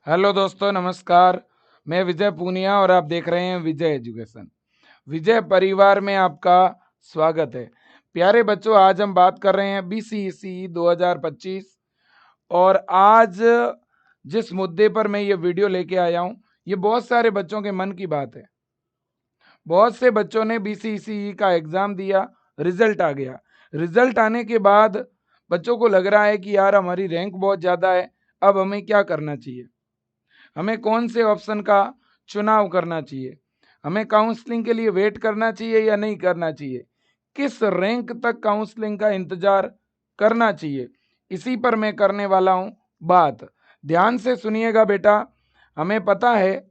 Hello दोस्तों, नमस्कार। मैं विजय पूनिया और आप देख रहे हैं विजय एजुकेशन। विजय परिवार में आपका स्वागत है। प्यारे बच्चों, आज हम बात कर रहे हैं बीसीईसी 2025 और आज जिस मुद्दे पर मैं ये वीडियो लेके आया हूँ, ये बहुत सारे बच्चों के मन की बात है। बहुत से बच्चों ने बीसीईसी का एग्जाम दिया, रिजल्ट आ गया। रिजल्ट आने के बाद बच्चों को लग रहा है कि यार हमारी रैंक बहुत ज़्यादा है, अब हमें क्या करना चाहिए, हमें कौन से ऑप्शन का चुनाव करना चाहिए, हमें काउंसलिंग के लिए वेट करना चाहिए या नहीं करना चाहिए, किस रैंक तक काउंसलिंग का इंतजार करना चाहिए, इसी पर मैं करने वाला हूं बात। ध्यान से सुनिएगा बेटा। हमें पता है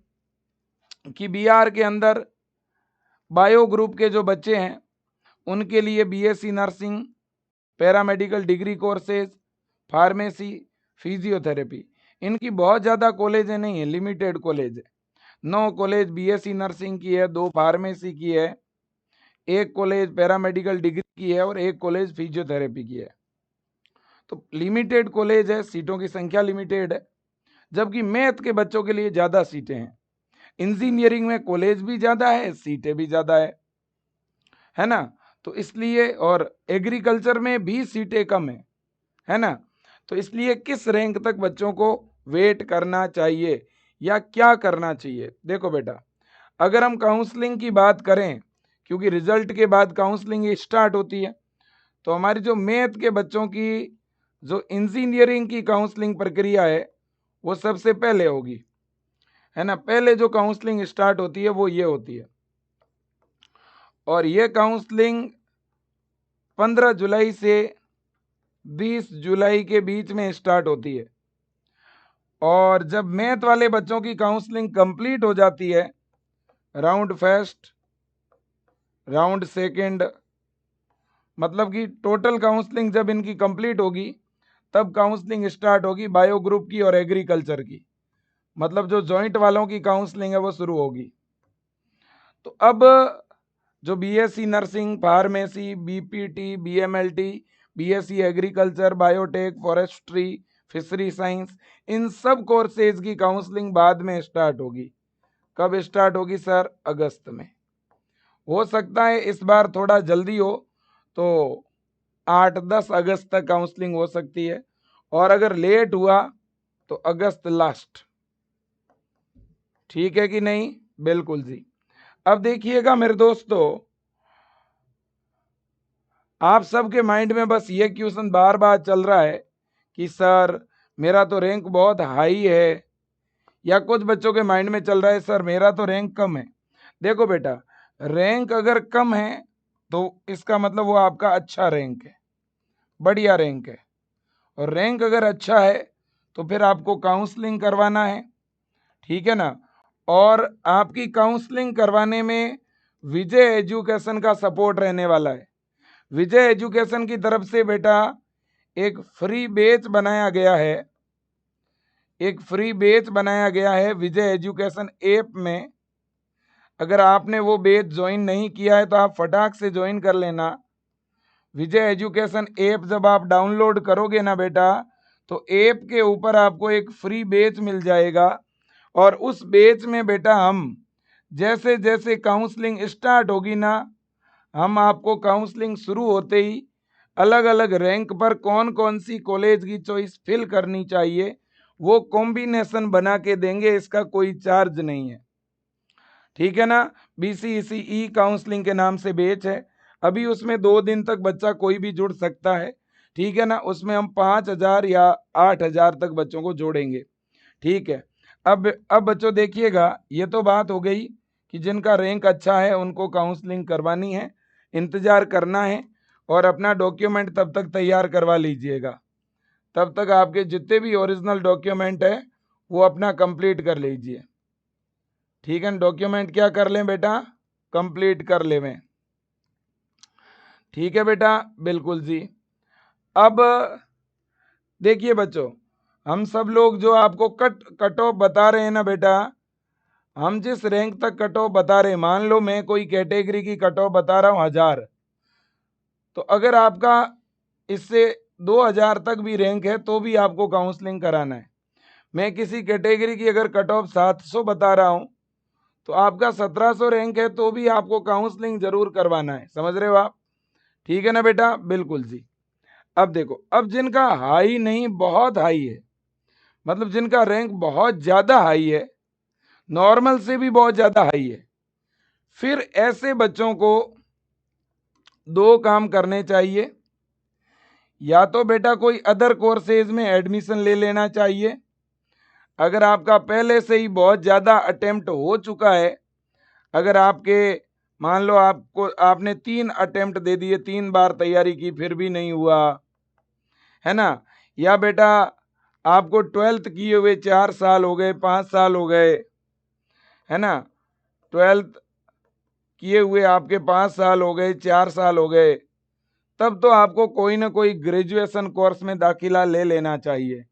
कि बीआर के अंदर बायो ग्रुप के जो बच्चे हैं उनके लिए BSc nursing, paramedical degree courses, pharmacy, physiotherapy, इनकी बहुत ज़्यादा कॉलेज नहीं है, लिमिटेड कॉलेज है। 9 कॉलेज बीएससी नर्सिंग की है, 2 फार्मेसी की है, 1 कॉलेज पैरामेडिकल डिग्री की है और 1 कॉलेज फिजियोथेरेपी की है। तो लिमिटेड कॉलेज है, सीटों की संख्या लिमिटेड है, जबकि मैथ के बच्चों के लिए ज़्यादा सीटें हैं। इंजीनियरिंग में कॉलेज भी ज़्यादा है, सीटें भी ज़्यादा है ना। तो इसलिए, और एग्रीकल्चर में भी सीटें कम है ना। तो इसलिए किस रैंक तक बच्चों को वेट करना चाहिए या क्या करना चाहिए। देखो बेटा, अगर हम काउंसलिंग की बात करें, क्योंकि रिजल्ट के बाद काउंसलिंग स्टार्ट होती है, तो हमारी जो मैथ के बच्चों की जो इंजीनियरिंग की काउंसलिंग प्रक्रिया है वो सबसे पहले होगी, है ना। पहले जो काउंसलिंग स्टार्ट होती है वो ये होती है, और ये काउंसलिंग 15 जुलाई से 20 जुलाई के बीच में स्टार्ट होती है। और जब मैथ वाले बच्चों की काउंसलिंग कंप्लीट हो जाती है, राउंड फर्स्ट, राउंड सेकंड, मतलब कि टोटल काउंसलिंग जब इनकी कंप्लीट होगी तब काउंसलिंग स्टार्ट होगी बायो ग्रुप की और एग्रीकल्चर की, मतलब जो जॉइंट वालों की काउंसलिंग है वो शुरू होगी। तो अब जो BSc nursing, pharmacy, BPT, BMLT, BSc agriculture, biotech, forestry, fishery science, इन सब कोर्सेज की काउंसलिंग बाद में स्टार्ट होगी। कब स्टार्ट होगी सर? अगस्त में। हो सकता है इस बार थोड़ा जल्दी हो, तो 8-10 अगस्त तक काउंसलिंग हो सकती है, और अगर लेट हुआ तो अगस्त लास्ट। ठीक है कि नहीं? बिल्कुल जी। अब देखिएगा मेरे दोस्तों, आप सबके माइंड में बस ये क्वेश्चन बार बार चल रहा है कि सर मेरा तो रैंक बहुत हाई है, या कुछ बच्चों के माइंड में चल रहा है सर मेरा तो रैंक कम है। देखो बेटा, रैंक अगर कम है तो इसका मतलब वो आपका अच्छा रैंक है, बढ़िया रैंक है। और रैंक अगर अच्छा है तो फिर आपको काउंसलिंग करवाना है, ठीक है ना। और आपकी काउंसलिंग करवाने में विजय एजुकेशन का सपोर्ट रहने वाला है। विजय एजुकेशन की तरफ से बेटा एक फ्री बैच बनाया गया है, एक फ्री बैच बनाया गया है विजय एजुकेशन ऐप में। अगर आपने वो बैच ज्वाइन नहीं किया है तो आप फटाक से ज्वाइन कर लेना। विजय एजुकेशन ऐप जब आप डाउनलोड करोगे ना बेटा, तो ऐप के ऊपर आपको एक फ्री बैच मिल जाएगा, और उस बैच में बेटा हम जैसे जैसे काउंसलिंग स्टार्ट होगी ना, हम आपको काउंसलिंग शुरू होते ही अलग अलग रैंक पर कौन कौन सी कॉलेज की चॉइस फिल करनी चाहिए वो कॉम्बिनेशन बना के देंगे, इसका कोई चार्ज नहीं है, ठीक है ना। बीसीईसी काउंसलिंग के नाम से बैच है, अभी उसमें 2 दिन तक बच्चा कोई भी जुड़ सकता है, ठीक है ना। उसमें हम 5,000 या 8,000 तक बच्चों को जोड़ेंगे, ठीक है। अब बच्चों देखिएगा, ये तो बात हो गई कि जिनका रैंक अच्छा है उनको काउंसलिंग करवानी है, इंतजार करना है, और अपना डॉक्यूमेंट तब तक तैयार करवा लीजिएगा। तब तक आपके जितने भी ओरिजिनल डॉक्यूमेंट है वो अपना कंप्लीट कर लीजिए, ठीक है। डॉक्यूमेंट क्या कर लें बेटा? कंप्लीट कर लें, ठीक है बेटा, बिल्कुल जी। अब देखिए बच्चों, हम सब लोग जो आपको कट ऑफ बता रहे हैं ना बेटा, हम जिस रैंक तक कट ऑफ बता रहे हैं, मान लो मैं कोई कैटेगरी की कट ऑफ बता रहा हूँ 1000, तो अगर आपका इससे 2000 तक भी रैंक है तो भी आपको काउंसलिंग कराना है। मैं किसी कैटेगरी की अगर कट ऑफ 700 बता रहा हूं तो आपका 1700 रैंक है तो भी आपको काउंसलिंग जरूर करवाना है। समझ रहे हो आप? ठीक है ना बेटा? बिल्कुल जी। अब देखो, अब जिनका हाई नहीं बहुत हाई है, मतलब जिनका रैंक बहुत ज्यादा हाई है, नॉर्मल से भी बहुत ज्यादा हाई है, फिर ऐसे बच्चों को दो काम करने चाहिए। या तो बेटा कोई अदर कोर्सेज में एडमिशन ले लेना चाहिए। अगर आपका पहले से ही बहुत ज़्यादा अटेम्प्ट हो चुका है, अगर आपके मान लो आपने 3 अटेम्प्ट दे दिए, 3 बार तैयारी की फिर भी नहीं हुआ है ना, या बेटा आपको 12th किए हुए 4 साल हो गए, 5 साल हो गए, है ना, 12th किए हुए आपके 5 साल हो गए, 4 साल हो गए, तब तो आपको कोई ना कोई ग्रेजुएशन कोर्स में दाखिला ले लेना चाहिए,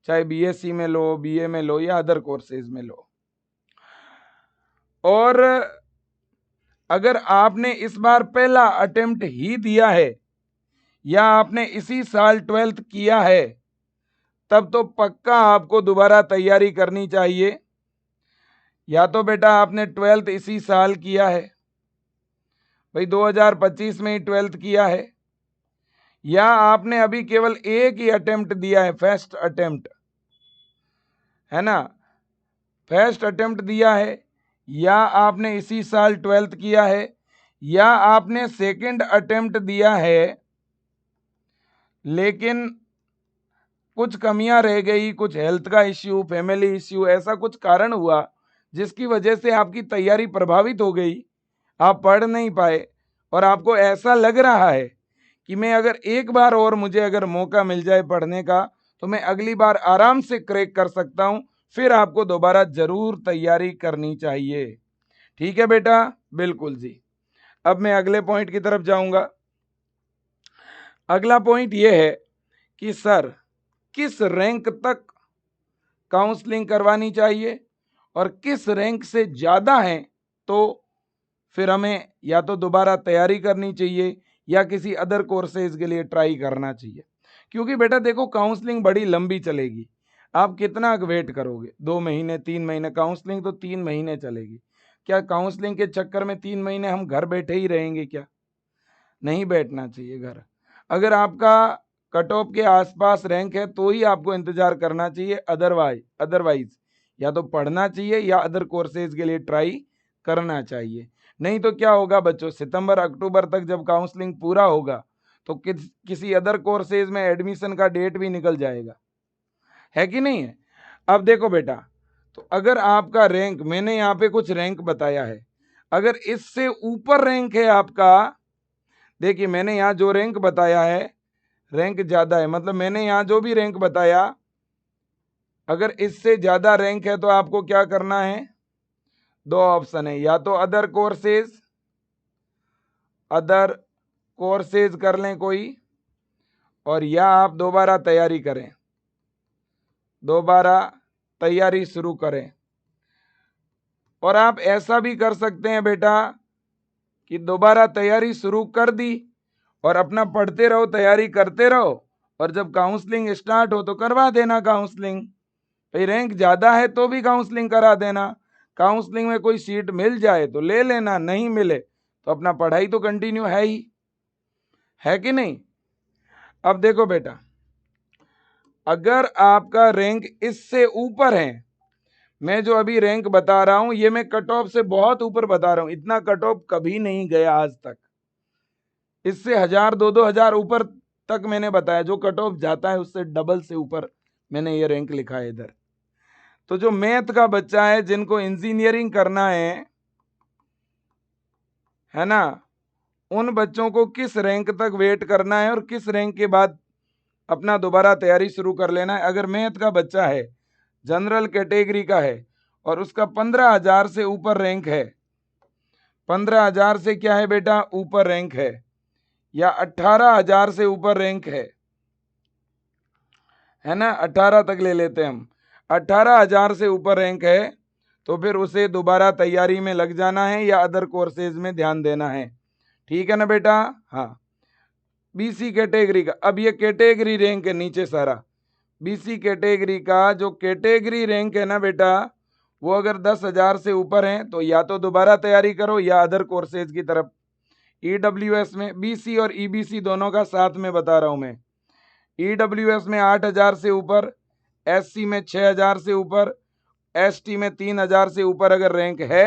चाहे बीएससी में लो, बीए में लो, या अदर कोर्सेज में लो। और अगर आपने इस बार पहला अटेम्प्ट ही दिया है या आपने इसी साल 12th किया है, तब तो पक्का आपको दोबारा तैयारी करनी चाहिए। या तो बेटा आपने 12th इसी साल किया है, भाई 2025 में ही 12th किया है, या आपने अभी केवल एक ही अटेम्प्ट दिया है, फर्स्ट अटेम्प्ट, है ना, फर्स्ट अटेम्प्ट दिया है, या आपने इसी साल 12th किया है, या आपने सेकंड अटेम्प्ट दिया है लेकिन कुछ कमियां रह गई, कुछ हेल्थ का इश्यू, फैमिली इश्यू, ऐसा कुछ कारण हुआ जिसकी वजह से आपकी तैयारी प्रभावित हो गई, आप पढ़ नहीं पाए, और आपको ऐसा लग रहा है कि मैं अगर एक बार और मुझे अगर मौका मिल जाए पढ़ने का तो मैं अगली बार आराम से क्रैक कर सकता हूं, फिर आपको दोबारा जरूर तैयारी करनी चाहिए। ठीक है बेटा? बिल्कुल जी। अब मैं अगले पॉइंट की तरफ जाऊंगा। अगला पॉइंट यह है कि सर किस रैंक तक काउंसलिंग करवानी चाहिए, और किस रैंक से ज़्यादा है तो फिर हमें या तो दोबारा तैयारी करनी चाहिए या किसी अदर कोर्सेज के लिए ट्राई करना चाहिए। क्योंकि बेटा देखो, काउंसलिंग बड़ी लंबी चलेगी, आप कितना वेट करोगे? 2 महीने, 3 महीने? काउंसलिंग तो 3 महीने चलेगी। क्या काउंसलिंग के चक्कर में 3 महीने हम घर बैठे ही रहेंगे क्या? नहीं बैठना चाहिए घर। अगर आपका कट ऑफ के आसपास रैंक है तो ही आपको इंतजार करना चाहिए, अदरवाइज या तो पढ़ना चाहिए या अदर कोर्सेज के लिए ट्राई करना चाहिए। नहीं तो क्या होगा बच्चों, सितंबर अक्टूबर तक जब काउंसलिंग पूरा होगा तो किसी अदर कोर्सेज में एडमिशन का डेट भी निकल जाएगा, है कि नहीं है? अब देखो बेटा, तो अगर आपका रैंक, मैंने यहाँ पे कुछ रैंक बताया है, अगर इससे ऊपर रैंक है आपका, देखिए मैंने यहाँ जो रैंक बताया है, रैंक ज्यादा है, मतलब मैंने यहाँ जो भी रैंक बताया, अगर इससे ज्यादा रैंक है तो आपको क्या करना है? दो ऑप्शन है, या तो अदर कोर्सेज कर लें कोई, और या आप दोबारा तैयारी करें, दोबारा तैयारी शुरू करें। और आप ऐसा भी कर सकते हैं बेटा कि दोबारा तैयारी शुरू कर दी और अपना पढ़ते रहो, तैयारी करते रहो, और जब काउंसलिंग स्टार्ट हो तो करवा देना काउंसलिंग। भाई रैंक ज़्यादा है तो भी काउंसलिंग करा देना, काउंसलिंग में कोई सीट मिल जाए तो ले लेना, नहीं मिले तो अपना पढ़ाई तो कंटिन्यू है ही, है कि नहीं? अब देखो बेटा, अगर आपका रैंक इससे ऊपर है, मैं जो अभी रैंक बता रहा हूं ये मैं कट ऑफ से बहुत ऊपर बता रहा हूं, इतना कट ऑफ कभी नहीं गया आज तक, इससे 1000 2 हजार ऊपर तक मैंने बताया, जो कट ऑफ जाता है उससे डबल से ऊपर मैंने ये रैंक लिखा है इधर। तो जो मैथ का बच्चा है, जिनको इंजीनियरिंग करना है ना, उन बच्चों को किस रैंक तक वेट करना है और किस रैंक के बाद अपना दोबारा तैयारी शुरू कर लेना है। अगर मैथ का बच्चा है, जनरल कैटेगरी का है, और उसका 15,000 से ऊपर रैंक है, 15,000 से क्या है बेटा, ऊपर रैंक है, या 18,000 से ऊपर रैंक है ना, 18 तक ले लेते हैं हम, 18,000 से ऊपर रैंक है तो फिर उसे दोबारा तैयारी में लग जाना है या अदर कोर्सेज में ध्यान देना है। ठीक है ना बेटा? हाँ, बीसी कैटेगरी का, अब ये कैटेगरी रैंक है नीचे सारा, बीसी कैटेगरी का जो कैटेगरी रैंक है ना बेटा, वो अगर 10,000 से ऊपर है तो या तो दोबारा तैयारी करो या अदर कोर्सेज की तरफ। ईडब्ल्यूएस में बीसी और ईबीसी दोनों का साथ में बता रहा हूं मैं। ईडब्ल्यूएस में 8,000 से ऊपर, एससी में 6,000 से ऊपर, एसटी में 3,000 से ऊपर अगर रैंक है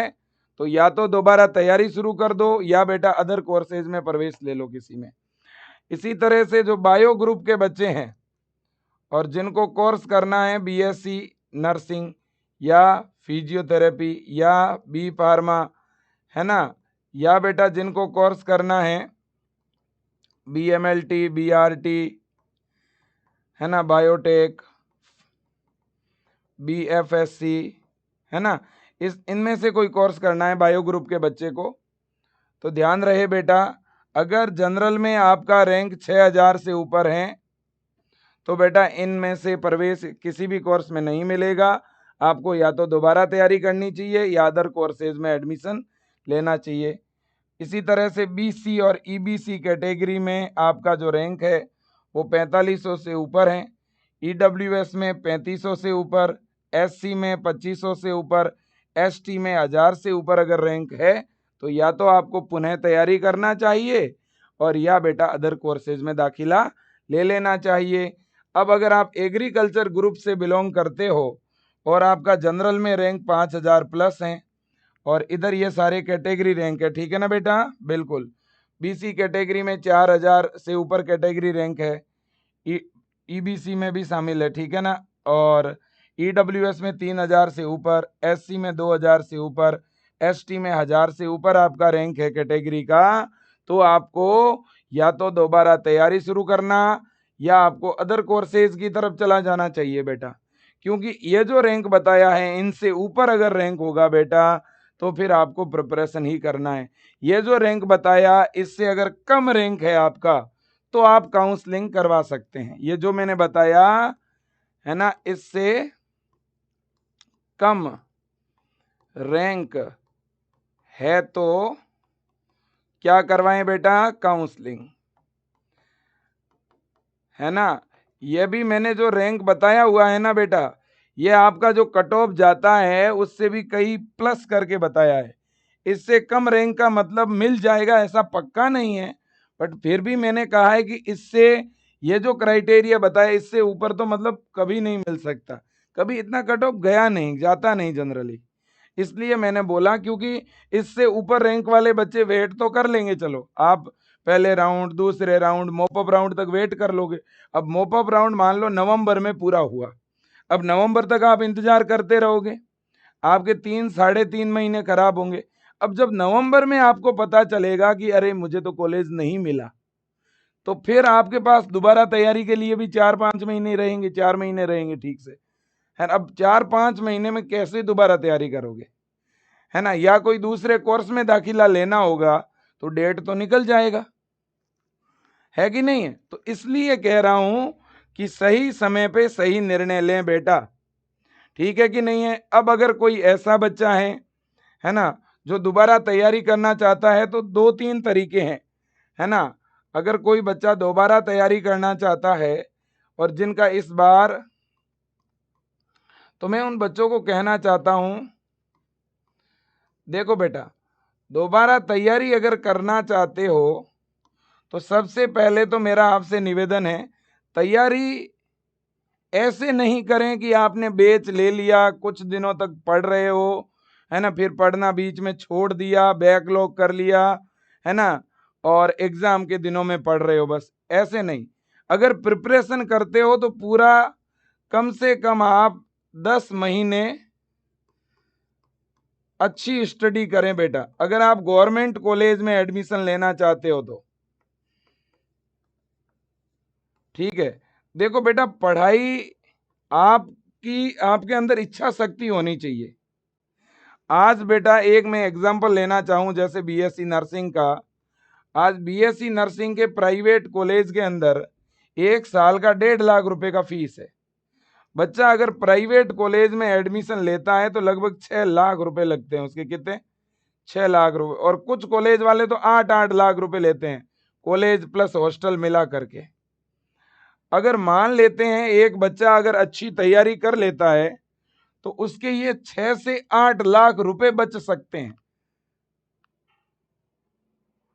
तो या तो दोबारा तैयारी शुरू कर दो या बेटा अदर कोर्सेज में प्रवेश ले लो किसी में। इसी तरह से जो बायो ग्रुप के बच्चे हैं और जिनको कोर्स करना है बीएससी नर्सिंग या फिजियोथेरेपी या बी फार्मा, है ना, या बेटा जिनको कोर्स करना है बीएमएलटी, बीआरटी, है ना, बायोटेक, बीएफएससी, है ना, इनमें से कोई कोर्स करना है बायो ग्रुप के बच्चे को, तो ध्यान रहे बेटा, अगर जनरल में आपका रैंक 6,000 से ऊपर है तो बेटा इनमें से प्रवेश किसी भी कोर्स में नहीं मिलेगा। आपको या तो दोबारा तैयारी करनी चाहिए या अदर कोर्सेज में एडमिशन लेना चाहिए। इसी तरह से बीसी और ईबीसी कैटेगरी में आपका जो रैंक है वो 4500 से ऊपर है, ईडब्ल्यूएस में 3500 से ऊपर, एससी में 2500 से ऊपर, एसटी में 1000 से ऊपर अगर रैंक है तो या तो आपको पुनः तैयारी करना चाहिए और या बेटा अदर कोर्सेज में दाखिला ले लेना चाहिए। अब अगर आप एग्रीकल्चर ग्रुप से बिलोंग करते हो और आपका जनरल में रैंक 5,000 प्लस है और इधर ये सारे कैटेगरी रैंक है, ठीक है ना बेटा, बिल्कुल। बीसी कैटेगरी में 4,000 से ऊपर कैटेगरी रैंक है, ईबीसी में भी शामिल है, ठीक है ना, और ईडब्ल्यूएस में 3,000 से ऊपर, एससी में 2,000 से ऊपर, एसटी में 1,000 से ऊपर आपका रैंक है कैटेगरी का, तो आपको या तो दोबारा तैयारी शुरू करना या आपको अदर कोर्सेज की तरफ चला जाना चाहिए बेटा, क्योंकि ये जो रैंक बताया है इनसे ऊपर अगर रैंक होगा बेटा तो फिर आपको प्रिपरेशन ही करना है। ये जो रैंक बताया इससे अगर कम रैंक है आपका तो आप काउंसलिंग करवा सकते हैं। ये जो मैंने बताया है ना, इससे कम रैंक है तो क्या करवाएं बेटा, काउंसलिंग, है ना। ये भी मैंने जो रैंक बताया हुआ है ना बेटा, ये आपका जो कट ऑफ जाता है उससे भी कई प्लस करके बताया है। इससे कम रैंक का मतलब मिल जाएगा ऐसा पक्का नहीं है, बट फिर भी मैंने कहा है कि इससे ये जो क्राइटेरिया बताया इससे ऊपर तो मतलब कभी नहीं मिल सकता, कभी इतना कट ऑफ गया नहीं, जाता नहीं जनरली, इसलिए मैंने बोला क्योंकि इससे ऊपर रैंक वाले बच्चे वेट तो कर लेंगे, चलो आप पहले राउंड, दूसरे राउंड, मोपअप राउंड तक वेट कर लोगे। अब मोपअप राउंड मान लो नवंबर में पूरा हुआ, अब नवंबर तक आप इंतजार करते रहोगे, आपके 3-3.5 महीने खराब होंगे। अब जब नवंबर में आपको पता चलेगा कि अरे मुझे तो कॉलेज नहीं मिला, तो फिर आपके पास दोबारा तैयारी के लिए भी 4-5 महीने रहेंगे, 4 महीने रहेंगे, ठीक से है ना। अब 4-5 महीने में कैसे दोबारा तैयारी करोगे, है ना, या कोई दूसरे कोर्स में दाखिला लेना होगा तो डेट तो निकल जाएगा, है कि नहीं है। तो इसलिए कह रहा हूं कि सही समय पे सही निर्णय लें बेटा, ठीक है कि नहीं है। अब अगर कोई ऐसा बच्चा है ना, जो दोबारा तैयारी करना चाहता है तो 2-3 तरीके हैं, है ना। अगर कोई बच्चा दोबारा तैयारी करना चाहता है और जिनका इस बार, तो मैं उन बच्चों को कहना चाहता हूं, देखो बेटा, दोबारा तैयारी अगर करना चाहते हो तो सबसे पहले तो मेरा आपसे निवेदन है, तैयारी ऐसे नहीं करें कि आपने बैच ले लिया, कुछ दिनों तक पढ़ रहे हो, है ना, फिर पढ़ना बीच में छोड़ दिया, बैकलॉग कर लिया, है ना, और एग्जाम के दिनों में पढ़ रहे हो, बस ऐसे नहीं। अगर प्रिपरेशन करते हो तो पूरा कम से कम आप 10 महीने अच्छी स्टडी करें बेटा, अगर आप गवर्नमेंट कॉलेज में एडमिशन लेना चाहते हो तो, ठीक है। देखो बेटा, पढ़ाई आपकी, आपके अंदर इच्छा शक्ति होनी चाहिए। आज बेटा एक मैं एग्जांपल लेना चाहूं, जैसे बीएससी नर्सिंग का, आज बीएससी नर्सिंग के प्राइवेट कॉलेज के अंदर 1 साल का 1.5 लाख रुपए का फीस है। बच्चा अगर प्राइवेट कॉलेज में एडमिशन लेता है तो लगभग 6 लाख रुपए लगते हैं उसके, कितने, 6 लाख रुपए। और कुछ कॉलेज वाले तो 8-8 लाख रुपए लेते हैं, कॉलेज प्लस हॉस्टल मिला करके। अगर मान लेते हैं एक बच्चा अगर अच्छी तैयारी कर लेता है तो उसके ये 6 से 8 लाख रुपए बच सकते हैं।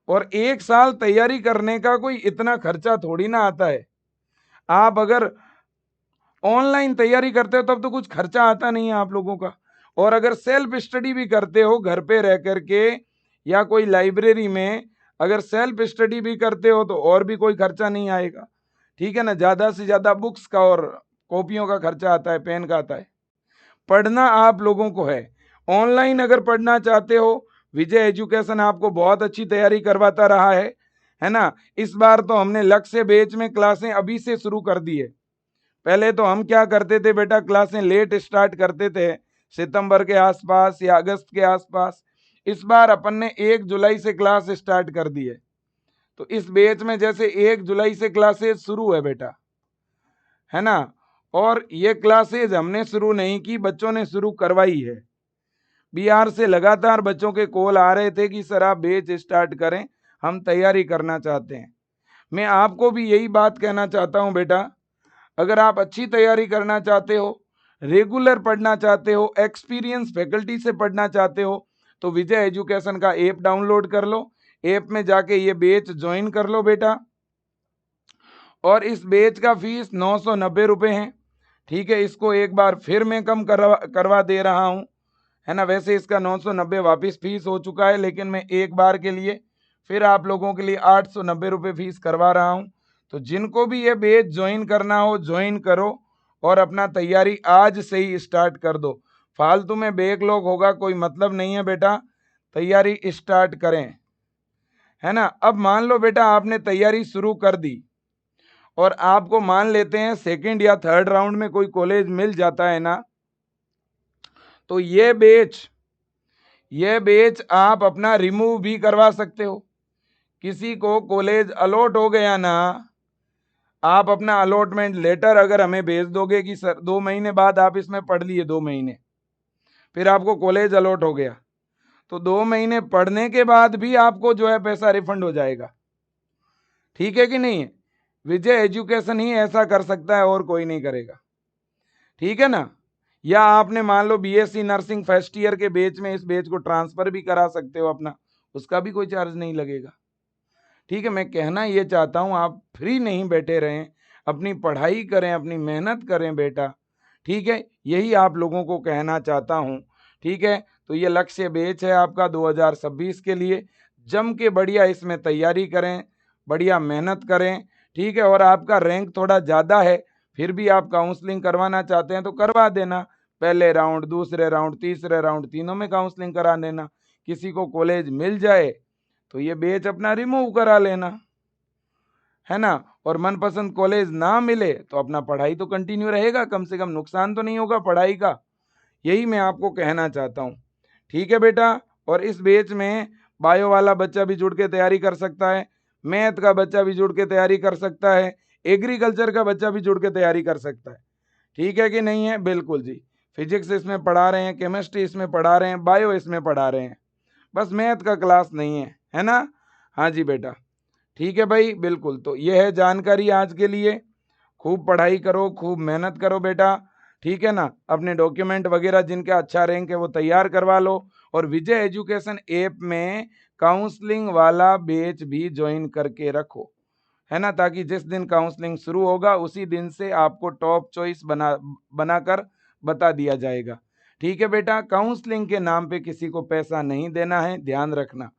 और एक साल तैयारी करने का कोई इतना खर्चा थोड़ी ना आता है। आप अगर ऑनलाइन तैयारी करते हो तब तो कुछ खर्चा आता नहीं है आप लोगों का। और अगर सेल्फ स्टडी भी करते हो घर पे रह करके या कोई लाइब्रेरी में अगर सेल्फ स्टडी भी करते हो तो और भी कोई खर्चा नहीं आएगा। ठीक है ना, ज्यादा से ज्यादा बुक्स का और कॉपियों का खर्चा आता है, पेन का आता है। पढ़ना आप लोगों को है। ऑनलाइन अगर पढ़ना चाहते हो, विजय एजुकेशन आपको बहुत अच्छी तैयारी करवाता रहा है ना। इस बार तो हमने लक्ष्य बैच में क्लासें अभी से शुरू कर दी है। पहले तो हम क्या करते थे बेटा, क्लासें लेट स्टार्ट करते थे, सितंबर के आसपास या अगस्त के आसपास। इस बार अपन ने 1 जुलाई से क्लास स्टार्ट कर दी है। तो इस बैच में जैसे 1 जुलाई से क्लासेस शुरू है बेटा, है ना। और ये क्लासेज हमने शुरू नहीं की, बच्चों ने शुरू करवाई है। बिहार से लगातार बच्चों के कॉल आ रहे थे कि सर आप बैच स्टार्ट करें, हम तैयारी करना चाहते हैं। मैं आपको भी यही बात कहना चाहता हूं बेटा, अगर आप अच्छी तैयारी करना चाहते हो, रेगुलर पढ़ना चाहते हो, एक्सपीरियंस फैकल्टी से पढ़ना चाहते हो, तो विजय एजुकेशन का ऐप डाउनलोड कर लो। ऐप में जाके ये बैच ज्वाइन कर लो बेटा। और इस बैच का फीस 990 रुपये है। ठीक है, इसको एक बार फिर मैं कम करवा दे रहा हूं, है ना। वैसे इसका 990 वापिस फीस हो चुका है, लेकिन मैं एक बार के लिए फिर आप लोगों के लिए 890 रुपये फीस करवा रहा हूं। तो जिनको भी ये बैच ज्वाइन करना हो ज्वाइन करो और अपना तैयारी आज से ही स्टार्ट कर दो। फालतू में बैकलॉग होगा, कोई मतलब नहीं है बेटा। तैयारी स्टार्ट करें, है ना। अब मान लो बेटा आपने तैयारी शुरू कर दी और आपको मान लेते हैं सेकंड या थर्ड राउंड में कोई कॉलेज मिल जाता है ना, तो ये बैच आप अपना रिमूव भी करवा सकते हो। किसी को कॉलेज अलॉट हो गया ना, आप अपना अलॉटमेंट लेटर अगर हमें भेज दोगे कि सर 2 महीने बाद आप इसमें पढ़ लिए, 2 महीने फिर आपको कॉलेज अलॉट हो गया, तो 2 महीने पढ़ने के बाद भी आपको जो है पैसा रिफंड हो जाएगा। ठीक है कि नहीं है। विजय एजुकेशन ही ऐसा कर सकता है और कोई नहीं करेगा। ठीक है ना। या आपने मान लो बीएससी नर्सिंग फर्स्ट ईयर के बैच में इस बैच को ट्रांसफर भी करा सकते हो अपना, उसका भी कोई चार्ज नहीं लगेगा। ठीक है, मैं कहना ये चाहता हूं आप फ्री नहीं बैठे रहें, अपनी पढ़ाई करें, अपनी मेहनत करें बेटा। ठीक है, यही आप लोगों को कहना चाहता हूं। ठीक है, तो ये लक्ष्य बैच है आपका 2026 के लिए। जम के बढ़िया इसमें तैयारी करें, बढ़िया मेहनत करें। ठीक है, और आपका रैंक थोड़ा ज़्यादा है, फिर भी आप काउंसलिंग करवाना चाहते हैं तो करवा देना। पहले राउंड, दूसरे राउंड, तीसरे राउंड, तीनों में काउंसलिंग करा देना। किसी को कॉलेज मिल जाए तो ये बैच अपना रिमूव करा लेना, है ना। और मनपसंद कॉलेज ना मिले तो अपना पढ़ाई तो कंटिन्यू रहेगा, कम से कम नुकसान तो नहीं होगा पढ़ाई का। यही मैं आपको कहना चाहता हूँ। ठीक है बेटा। और इस बैच में बायो वाला बच्चा भी जुड़ के तैयारी कर सकता है, मैथ का बच्चा भी जुड़ के तैयारी कर सकता है, एग्रीकल्चर का बच्चा भी जुड़ के तैयारी कर सकता है। ठीक है कि नहीं है। बिल्कुल जी। फिजिक्स इसमें पढ़ा रहे हैं, केमिस्ट्री इसमें पढ़ा रहे हैं, बायो इसमें पढ़ा रहे हैं, बस मैथ का क्लास नहीं है ना। हाँ जी बेटा। ठीक है भाई, बिल्कुल। तो ये है जानकारी आज के लिए। खूब पढ़ाई करो, खूब मेहनत करो बेटा। ठीक है ना। अपने डॉक्यूमेंट वगैरह जिनका अच्छा रैंक है वो तैयार करवा लो। और विजय एजुकेशन ऐप में काउंसलिंग वाला बैच भी ज्वाइन करके रखो, है ना, ताकि जिस दिन काउंसलिंग शुरू होगा उसी दिन से आपको टॉप चॉइस बनाकर बता दिया जाएगा। ठीक है बेटा, काउंसलिंग के नाम पे किसी को पैसा नहीं देना है, ध्यान रखना।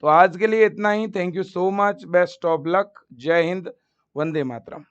तो आज के लिए इतना ही। Thank you so much, best of luck, जय हिंद, वंदे मातरम।